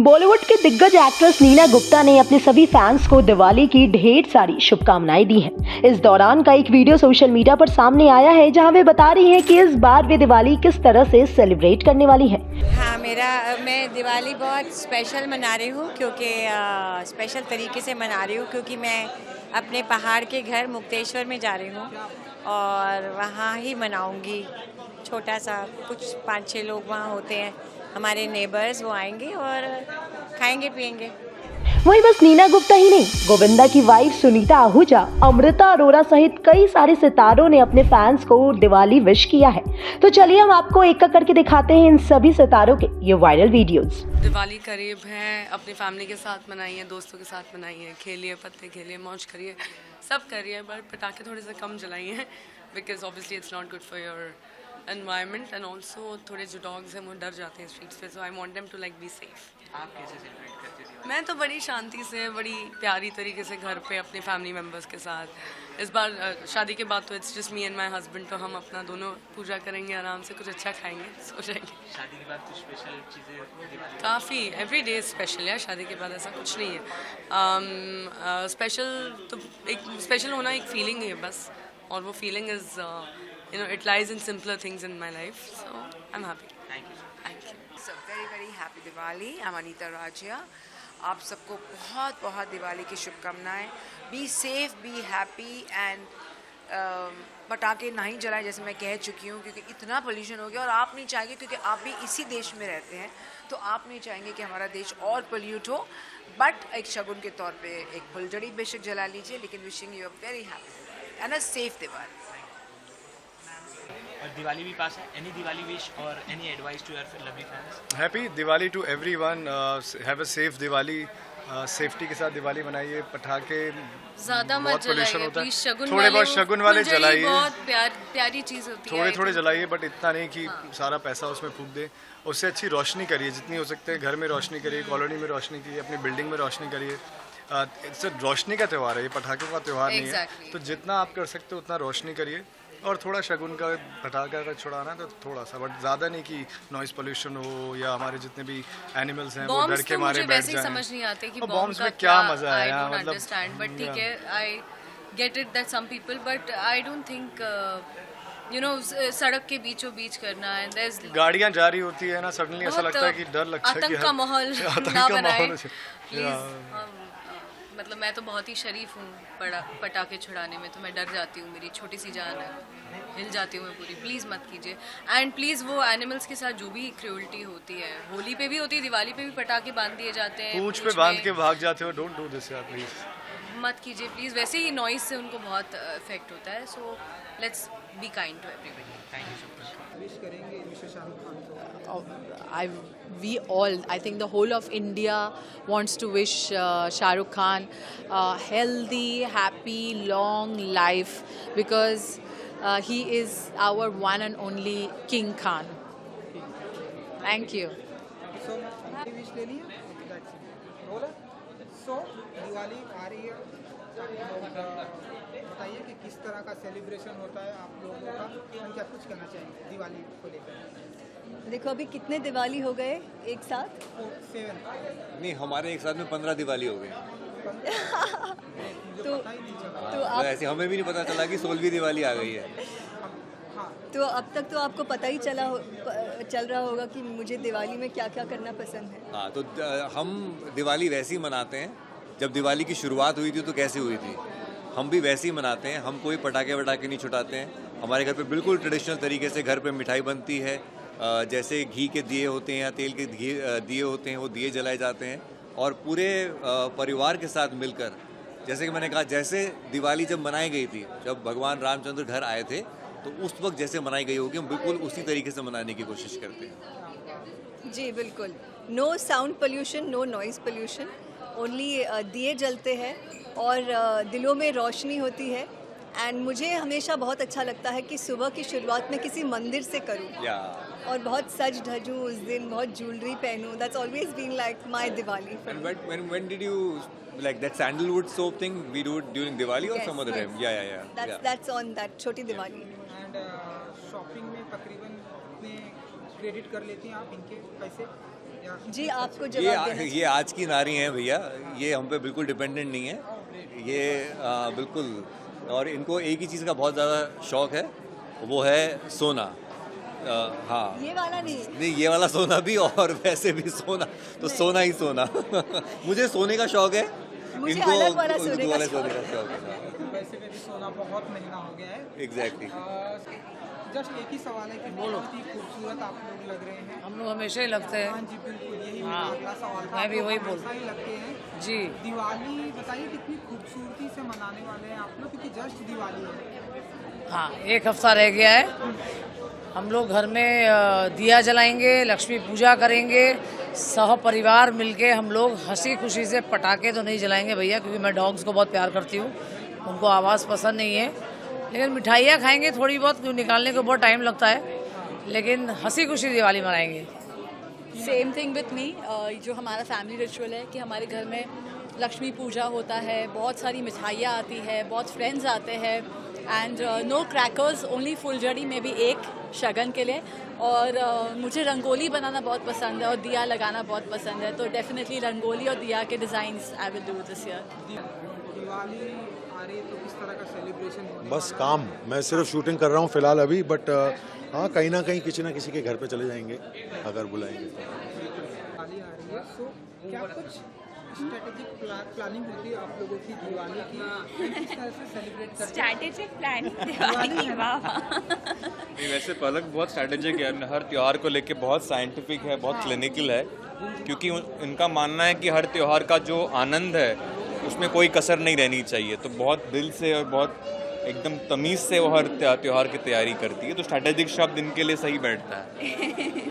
बॉलीवुड की दिग्गज एक्ट्रेस नीना गुप्ता ने अपने सभी फैंस को दिवाली की ढेर सारी शुभकामनाएं दी हैं। इस दौरान का एक वीडियो सोशल मीडिया पर सामने आया है जहां वे बता रही हैं कि इस बार वे दिवाली किस तरह से सेलिब्रेट करने वाली हैं। हाँ, मैं दिवाली बहुत स्पेशल मना रही हूँ क्योंकि स्पेशल तरीके से मना रही हूँ क्योंकि मैं अपने पहाड़ के घर मुक्तेश्वर में जा रही हूँ और वहाँ ही मनाऊँगी। छोटा सा कुछ 5-6 लोग वहाँ होते हैं, हमारे नेबर्स, वो आएंगे और खाएंगे पिएंगे। वहीं बस नीना गुप्ता ही नहीं, गोविंदा की वाइफ सुनीता आहूजा, अमृता अरोरा सहित कई सारे सितारों ने अपने फैंस को दिवाली विश किया है। तो चलिए हम आपको एक एक करके दिखाते हैं इन सभी सितारों के ये वायरल वीडियोस। दिवाली करीब है, अपनी फैमिली के साथ मनाइए, दोस्तों के साथ मनाइए, खेलिए, पत्ते खेलिए, मौज करिए, सब करिए, बट पटाखे थोड़े से कम जलाइए because obviously it's not good for your environment and also थोड़े जो डॉग्स हैं वो डर जाते हैं स्ट्रीट्स पे, so I want them to like be safe. आप कैसे सेलिब्रेट करते थे? मैं तो बड़ी शांति से, बड़ी प्यारी तरीके से घर पे अपने फैमिली मेम्बर्स के साथ। इस बार शादी के बाद तो it's just me and my husband, तो हम अपना दोनों पूजा करेंगे, आराम से कुछ अच्छा खाएंगे, सो जाएंगे। शादी के बाद कुछ स्पेशल चीज़ें? काफ़ी, एवरी डे स्पेशल है, शादी के बाद ऐसा कुछ नहीं है। स्पेशल तो एक स्पेशल होना एक फीलिंग है बस, और वो feeling is it lies in simpler things in my life, so I'm happy. Thank you. Thank you. So very happy Diwali. I'm Anita Rajia. आप सबको बहुत बहुत दिवाली की शुभकामनाएं। Be safe, be happy and पटाखे नहीं जलाएं जैसे मैं कह चुकी हूँ, क्योंकि इतना पोल्यूशन हो गया और आप नहीं चाहेंगे, क्योंकि आप भी इसी देश में रहते हैं, तो आप नहीं चाहेंगे कि हमारा देश और पोल्यूट हो। बट एक शगुन के तौर पे एक फुलझड़ी बेशक जला लीजिए, लेकिन wishing you a very happy and a safe Diwali. और दिवाली भी पास है, एनी दिवाली विश और any advice to your lovely fans? Happy Diwali to everyone. Have a safe Diwali. Safety के साथ दिवाली मनाइए। पटाखे ज़्यादा मत बहुत पोल्यूशन जलाइए होता है, प्लीज। शगुन थोड़े बहुत शगुन वाले फुलझड़ी जलाइए, बहुत प्यारी चीज़ होती है। थोड़े जलाइए, बट इतना नहीं कि सारा पैसा उसमें फूंक दे। उससे अच्छी रोशनी करिए जितनी हो सकते हैं। घर में रोशनी करिए, कॉलोनी में रोशनी करिए, अपनी बिल्डिंग में रोशनी करिए। इससे रोशनी का त्यौहार है, ये पटाखों का त्यौहार नहीं है। तो जितना आप कर सकते हो उतना रोशनी करिए, और थोड़ा शगुन का पटाखा का छुड़ाना है तो थोड़ा सा, बट ज़्यादा नहीं कि नॉइज़ पोल्यूशन हो या हमारे जितने भी एनिमल्स हैं वो डर के मारे बैठ जाएं। समझ नहीं आते कि बॉम्ब्स में क्या मजा है यार, मतलब अंडरस्टैंड, बट ठीक है, I get it that some people, but I don't think सड़क के बीचों बीच करना है, गाड़ियाँ जा रही होती है ना, सडनली ऐसा लगता है कि डर लगता है कि आतंक का माहौल ना बनाए प्लीज। मतलब मैं तो बहुत ही शरीफ हूँ पटाखे छुड़ाने में, तो मैं डर जाती हूँ, मेरी छोटी सी जान है, हिल जाती हूँ मैं पूरी। प्लीज़ मत कीजिए, एंड प्लीज़ वो एनिमल्स के साथ जो भी क्रूअल्टी होती है, होली पे भी होती है, दिवाली पे भी पटाखे बांध दिए जाते हैं, पूंछ पे बांध के भाग जाते हो, डोंट डू दिस यार प्लीज। मत कीजिए प्लीज़। वैसे ही नॉइस से उनको बहुत इफेक्ट होता है, so let's be kind to everybody. Thank you so much. विश करेंगे मिस्टर शाहरुख खान को? I think the whole of India wants to wish Shah Rukh Khan a healthy, happy, long life, because he is our one and only King Khan. Thank you. So wish ले लिया, बोला। सो दिवाली आ रही है, आप लोग बताइए कि किस तरह का सेलिब्रेशन होता है आप लोगों का, और क्या कुछ कहना चाहेंगे दिवाली को लेकर? देखो अभी कितने दिवाली हो गए एक साथ? 7 नहीं, हमारे एक साथ में 15 दिवाली हो गए। तो आप ऐसे हमें भी नहीं पता चला कि 16वीं दिवाली आ गई है। तो अब तक तो आपको पता ही चल रहा होगा कि मुझे दिवाली में क्या क्या करना पसंद है। हाँ, तो हम दिवाली वैसे ही मनाते हैं, जब दिवाली की शुरुआत हुई थी तो कैसे हुई थी, हम भी वैसे ही मनाते हैं। हम कोई पटाखे वटाखे नहीं छुटाते हैं। हमारे घर पे बिल्कुल ट्रेडिशनल तरीके से घर पे मिठाई बनती है, जैसे घी के दिए होते हैं या तेल के दिए होते हैं, वो दिए जलाए जाते हैं, और पूरे परिवार के साथ मिलकर, जैसे कि मैंने कहा, जैसे दिवाली जब मनाई गई थी, जब भगवान रामचंद्र घर आए थे, तो उस वक्त जैसे मनाई गई होगी, हम बिल्कुल उसी तरीके से मनाने की कोशिश करते हैं। जी बिल्कुल, no sound pollution, no noise pollution, only दिए जलते हैं और दिलों में रोशनी होती है। एंड मुझे हमेशा बहुत अच्छा लगता है कि सुबह की शुरुआत में किसी मंदिर से करूं और बहुत सज धजूं उस दिन, बहुत ज्वेलरी पहनूं। That's always been like my Diwali. When did you like that sandalwood soap thing? We do it during Diwali or some other time? Yeah. That's on that छोटी दिवाली। एंड शॉपिंग में तकरीबन कितने क्रेडिट कर लेती हैं आप इनके पैसे? या जी आपको जवाब देना ये आज की नारी हैं भैया, ये हम पे बिल्कुल डिपेंडेंट नहीं है, ये बिल्कुल। और इनको एक ही चीज़ का बहुत ज़्यादा शौक है, वो है सोना। हाँ, ये वाला नहीं, ये वाला सोना भी और वैसे भी सोना, तो सोना ही सोना। मुझे सोने का शौक है, मुझे इनको अलग वाला सोने का सोने का शौक है। वैसे भी सोना बहुत महंगा हो गया है। एग्जैक्टली। जस्ट एक ही सवाल है कि बहुत ही खूबसूरत आप लोग लग रहे हैं। हम लोग हमेशा ही लगते हैं। हाँ जी बिल्कुल, यही मेरा हाँ, अगला सवाल था। मैं भी आप लोग वही हमेशा ही लगते हैं। जी। दिवाली बताइए कितनी खूबसूरती से मनाने वाले हैं आप लोग, क्योंकि जस्ट दिवाली है। हाँ, एक हफ्ता रह गया है। हम लोग घर में दिया जलाएंगे, लक्ष्मी पूजा करेंगे, सह परिवार मिलके हम लोग हंसी खुशी से। पटाखे तो नहीं जलाएंगे भैया, क्योंकि मैं डॉग्स को बहुत प्यार करती हूँ, उनको आवाज़ पसंद नहीं है। लेकिन मिठाइयाँ खाएंगे थोड़ी बहुत, क्योंकि निकालने को बहुत टाइम लगता है, लेकिन हंसी खुशी दिवाली मनाएंगे। Same thing with me. जो हमारा फैमिली रिचुअल है कि हमारे घर में लक्ष्मी पूजा होता है, बहुत सारी मिठाइयाँ आती है, बहुत फ्रेंड्स आते हैं, एंड नो क्रैकर्स, ओनली फुलझड़ी में भी एक शगन के लिए। और मुझे रंगोली बनाना बहुत पसंद है और दिया लगाना बहुत पसंद है, तो डेफिनेटली रंगोली और दिया के designs I will do this year. Diwali आ रही है तो किस तरह का सेलिब्रेशन होने बस काम, मैं सिर्फ शूटिंग कर रहा हूँ फिलहाल अभी, बट हाँ कहीं ना कहीं किसी ना किसी के घर पे चले जाएंगे अगर बुलाएंगे। दिवाली आ रही है, सो क्या कुछ स्ट्रेटेजिक प्लानिंग होती है आप लोगों की दिवाली की, किस तरह से सेलिब्रेट करते हैं? स्ट्रैटेजिक प्लानिंग दिवाली की, नहीं, वैसे पलक बहुत स्ट्रैटेजिक है, हर त्यौहार को लेके बहुत साइंटिफिक है, बहुत क्लिनिकल है, क्योंकि इनका मानना है कि हर त्यौहार का जो आनंद है उसमें कोई कसर नहीं रहनी चाहिए, तो बहुत दिल से और बहुत एकदम तमीज़ से वो हर त्यौहार की तैयारी करती है, तो स्ट्रैटेजिक शब्द इनके लिए सही बैठता है।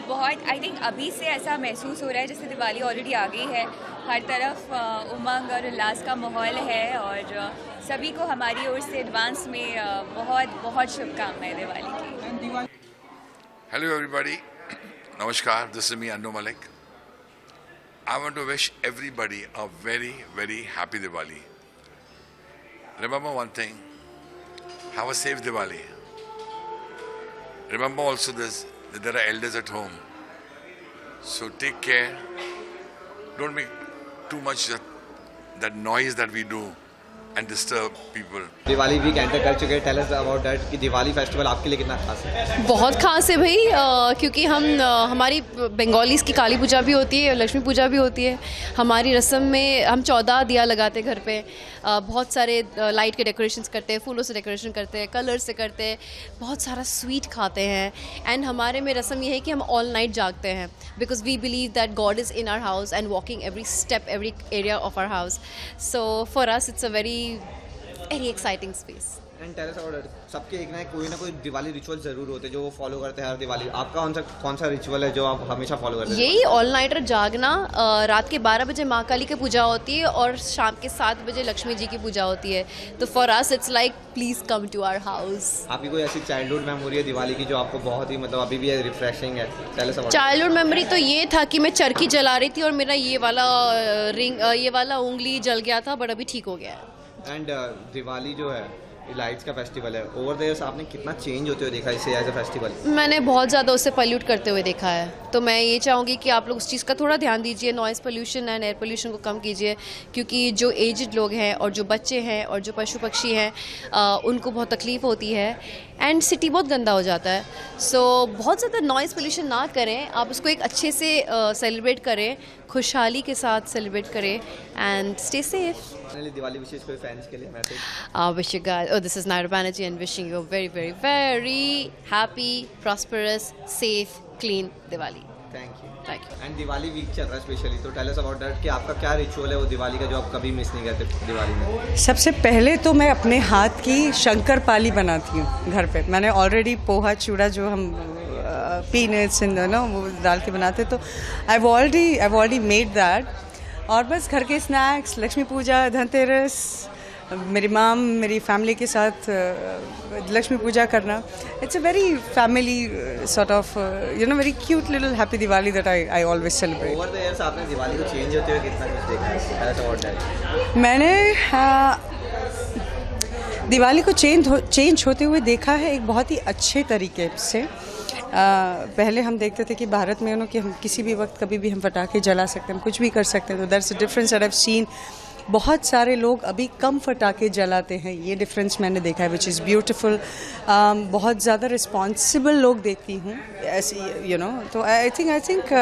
बहुत आई थिंक अभी से ऐसा महसूस हो रहा है जैसे दिवाली ऑलरेडी आ गई है, हर तरफ उमंग और उल्लास का माहौल है, और सभी को हमारी ओर से एडवांस में बहुत बहुत शुभकामनाएं दिवाली की। Hello everybody, Namaskar, this is me Annu Malik. I want to wish everybody a very, very happy Diwali. Remember one thing, have a safe Diwali. Remember also this, that there are elders at home. So take care, don't make too much that noise that we do and disturb people. Diwali week enter कर चुके हैं, tell us about that कि Diwali festival आपके लिए कितना खास है? बहुत खास है भाई, क्योंकि हम हमारी बंगालीज़ की काली पूजा भी होती है, लक्ष्मी पूजा भी होती है। हमारी रस्म में हम 14 दिया लगाते हैं घर पे, बहुत सारे लाइट के डेकोरेशंस करते हैं, फूलों से डेकोरेशन करते हैं, कलर्स से करते हैं, बहुत सारा स्वीट खाते हैं। एंड हमारे में रस्म ये है कि हम ऑल नाइट जागते हैं, because we believe that God is in our house and walking every step, every area of our house. So for us it's a very exciting space. And tell us about, सबके एक ना कोई Diwali ritual जरूर होते हैं जो वो follow करते हैं हर दिवाली। आपका कौन सा रिचुअल है जो आप हमेशा फॉलो करते हैं? यही ऑल नाइटर जागना। रात के 12 बजे माँ काली की पूजा होती है और शाम के 7 बजे लक्ष्मी जी की पूजा होती है, तो for us it's like please come to our house. आपकी कोई ऐसी चाइल्डहुड मेमोरी है दिवाली की जो आपको बहुत ही मतलब अभी भी रिफ्रेशिंग है? Tell us about. Childhood memory तो ये था कि मैं चरखी जला रही थी और मेरा ये वाला उंगली जल गया था, बट अभी ठीक हो गया है। एंड दिवाली जो है लाइट्स का फेस्टिवल है, ओवर द इयर्स आपने कितना चेंज होते हुए देखा इसे एज अ फेस्टिवल? मैंने बहुत ज़्यादा उसे पॉल्यूट करते हुए देखा है, तो मैं ये चाहूँगी कि आप लोग उस चीज़ का थोड़ा ध्यान दीजिए, noise pollution and air pollution को कम कीजिए, क्योंकि जो एजड लोग हैं और जो बच्चे हैं और जो पशु पक्षी हैं उनको बहुत तकलीफ़ होती है, एंड सिटी बहुत गंदा हो जाता है। सो बहुत ज़्यादा नॉइज़ पोल्यूशन ना करें, आप उसको एक अच्छे से सेलिब्रेट करें, खुशहाली के साथ सेलिब्रेट करें, एंड स्टे सेफ। दिवाली विशेष कोई फैंस के लिए message? Wish you guys, this is Naira Banerjee and wishing you a very, very, very happy, prosperous, safe, clean Diwali. Thank you. Thank you. And Diwali week चल रहा है specially, तो tell us about that कि आपका क्या ritual है वो दिवाली का जो आप कभी मिस नहीं करते दिवाली में? सबसे पहले तो मैं अपने हाथ की शंकर पाली बनाती हूँ घर पे। मैंने ऑलरेडी पोहा चूड़ा जो हम पीनट्स वो डाल के बनाते, तो आई ऑलरेडी मेड दैट। और बस घर के स्नैक्स, लक्ष्मी पूजा, धनतेरस, मेरी माम मेरी फैमिली के साथ लक्ष्मी पूजा करना, it's a very family sort of very cute little happy Diwali that I always celebrate. Over the years आपने दिवाली को चेंज होते हुए कितना कुछ देखा है? मैंने दिवाली को चेंज होते हुए देखा है एक बहुत ही अच्छे तरीके से। पहले हम देखते थे कि भारत में कि हम किसी भी वक्त कभी भी हम पटाखे जला सकते हैं, हम कुछ भी कर सकते हैं, तो that's a difference that I have seen. बहुत सारे लोग अभी कम पटाखे जलाते हैं, ये डिफरेंस मैंने देखा है, विच इज़ ब्यूटिफुल। बहुत ज़्यादा रिस्पॉन्सिबल लोग देखती हूँ ऐसे, तो I think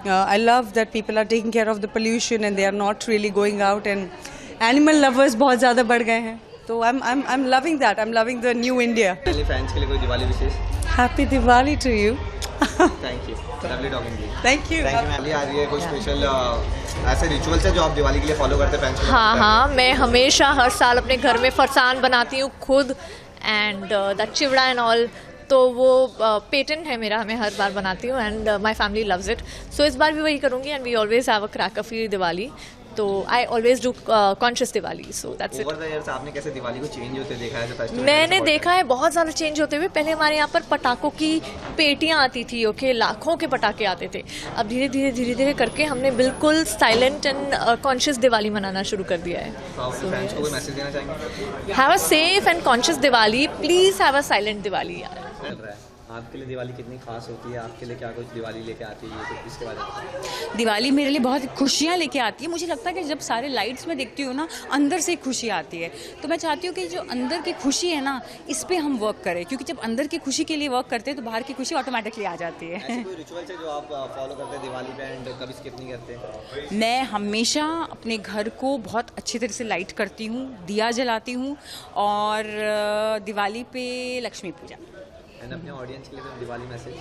I love that people are taking care of the pollution and they are not really going out, and animal lovers बहुत ज़्यादा बढ़ गए हैं, तो I'm loving that. I'm loving the new India. Fans के लिए कोई दिवाली विशेष? Happy Diwali to you. Thank you, lovely talking to you. Thank you. Diwali आ रही है, कोई स्पेशल ऐसे रिचुअल्स है जो आप दिवाली के लिए फॉलो करते हैं फैंस को? हाँ, मैं हमेशा हर साल अपने घर में फरसान बनाती हूँ खुद, and the chivda and all, तो वो पेटेंट है मेरा, मैं हर बार बनाती हूँ and my family loves it, so इस बार भी वही करूँगी। And we always have a cracker free Diwali, तो I always do conscious Diwali, so that's it. Over the years आपने कैसे दिवाली को चेंज होते देखा है? फेस्टिवल मैंने देखा है बहुत ज़्यादा चेंज होते हुए। पहले हमारे यहाँ पर पटाखों की पेटियाँ आती थी, ओके, लाखों के पटाखे आते थे। अब धीरे धीरे करके हमने बिल्कुल साइलेंट एंड कॉन्शियस दिवाली मनाना शुरू कर दिया है। फैंस को कोई मैसेज देना चाहेंगे? Have a safe and conscious Diwali, please have a silent Diwali यार। चल रहा है, आपके लिए दिवाली कितनी खास होती है? आपके लिए क्या कुछ दिवाली लेके आती है, ये इसके बारे में? दिवाली मेरे लिए बहुत खुशियाँ लेके आती है। मुझे लगता है कि जब सारे लाइट्स में देखती हूँ ना, अंदर से खुशी आती है, तो मैं चाहती हूँ कि जो अंदर की खुशी है ना, इस पे हम वर्क करें, क्योंकि जब अंदर की खुशी के लिए वर्क करते हैं तो बाहर की खुशी ऑटोमेटिकली आ जाती है। ऐसे कोई रिचुअल्स है जो आप फॉलो करते हैं दिवाली पे एंड कभी स्किप नहीं करते? मैं हमेशा अपने घर को बहुत अच्छी तरह से लाइट करती हूँ, दिया जलाती हूँ, और दिवाली पे लक्ष्मी पूजा। एंड अपने ऑडियंस के लिए तो Diwali message?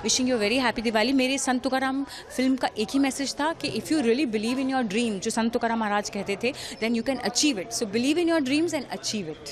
Wishing you very happy Diwali. मेरे संत तुकाराम फिल्म का एक ही मैसेज था कि if you really believe in your dream, जो संत तुकाराम महाराज कहते थे, then you can achieve it. So believe in your dreams and achieve it.